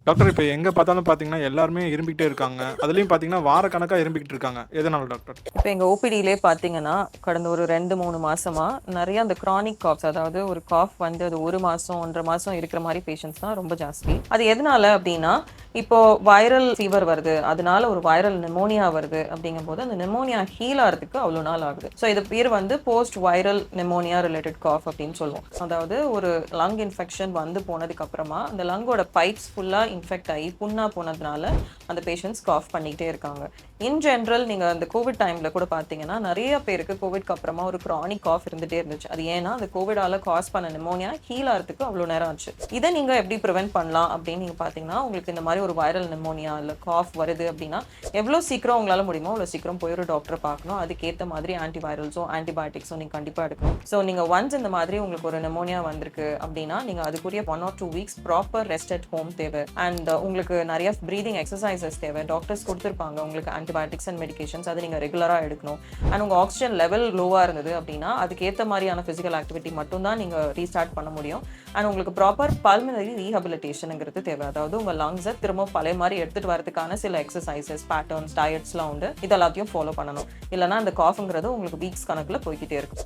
Doctor இப்ப எங்க பார்த்தாலும் பார்த்தீங்கன்னா, எல்லாருமே இரும்பிக்கிட்டே இருக்காங்க. அதுலயும் பார்த்தீங்கன்னா, வாரக்கணக்கா இரும்பிக்கிட்டு இருக்காங்க. எதனால டாக்டர்? இப்ப எங்க ஓபிடிலே பார்த்தீங்கன்னா, கடந்த ஒரு 2, 3 மாசமா நெறைய அந்த கிரானிக் காஃப்ஸ், அதாவது ஒரு காஃப் வந்து அது 1 மாசம், 1 1/2 மாசம் இருக்கிற மாரி பேஷண்ட்ஸ் தான் ரொம்ப ஜாஸ்தி. அது எதனால அப்டின்னா, இப்போ வைரல் ஃபீவர் வருது, அதனால ஒரு வைரல் நிமோனியா வருது அப்படிங்கும்போது, அந்த நிமோனியா ஹீல் ஆறதுக்கு அவ்ளோ நாள் ஆகுது. ஸோ இது பேர் வந்து post viral pneumonia related cough அப்படின்னு சொல்லுவோம். அதாவது ஒரு லங் இன்ஃபெக்ஷன் வந்து போனதுக்கு அப்புறமா, அந்த லங்கோட பைப்ஸ் ஃபுல்லா இன்ஃபெக்ட் ஆகி புண்ணா போனதுனால அந்த பேஷண்ட்ஸ் காஃப் பண்ணிக்கிட்டே இருக்காங்க. இன் ஜென்ரல் நீங்க அந்த கோவிட் டைம்ல கூட பார்த்தீங்கன்னா, நெறைய பேருக்கு கோவிட்க்கு அப்புறமா ஒரு கிரானிக் காஃப் இருந்துட்டே இருந்துச்சு. அது ஏன்னா, அந்த கோவிடால காஸ் பண்ண நிமோனியா ஹீல் ஆறதுக்கு அவ்ளோ நேரம் ஆச்சு. இத நீங்க எப்படி பிரிவென்ட் பண்ணலாம் அப்படின்னு நீங்க பார்த்தீங்கன்னா, உங்களுக்கு இந்த மாரி ஒரு வைரல் நிமோனியா இல்ல காஃப் வருது அப்படின்னா, எவ்வளோ சீக்கிரம் உங்களால முடியுமோ அவ்வளோ சீக்கிரம் போய் ஒரு டாக்டர பார்க்கணும். அதுக்கேத்த மாதிரி ஆன்டிவைரல்ஸோ, ஆன்டிபயோட்டிக்ஸோ நீங்க கண்டிப்பா எடுக்கணும். ஸோ நீங்க ஒன்ஸ் இந்த மாதிரி உங்களுக்கு ஒரு நிமோனியா வந்திருக்கு அப்படின்னா, நீங்க அதுக்குரிய 1 or 2 weeks proper rest at home தேவை. அண்ட் உங்களுக்கு நெறைய பிரீதிங் எக்ஸர்சைசஸ் தேவை. டாக்டர்ஸ் குடுத்திருப்பாங்க உங்களுக்கு ஆன்டிபயோட்டிக்ஸ் அண்ட் மெடிகேஷன்ஸ். அதை நீங்க ரெகுலரா எடுக்கணும். அண்ட் உங்க ஆக்சிஜன் லெவல் லோவா இருந்தது அப்படின்னா, அதுக்கு ஏத்த மாதிரியான பிசிக்கல் ஆக்டிவிட்டி மட்டும் தான் நீங்க ரீஸ்டார்ட் பண்ண முடியும். அண்ட் உங்களுக்கு ப்ராப்பர் பல்மனரி ரீஹபிலிட்டேஷன்ங்கிறது தேவை. அதாவது உங்க லங்ஸை திரும்ப பழைய மாதிரி எடுத்துட்டு வரதுக்கான சில எக்ஸசைசஸ், பேட்டர்ன்ஸ், டயட்ஸ்லாம் உண்டு. இது எல்லாத்தையும் ஃபாலோ பண்ணணும். இல்லைன்னா அந்த காஃப்ங்கிறது உங்களுக்கு வீக்ஸ் கணக்குல போய்கிட்டே இருக்கும்.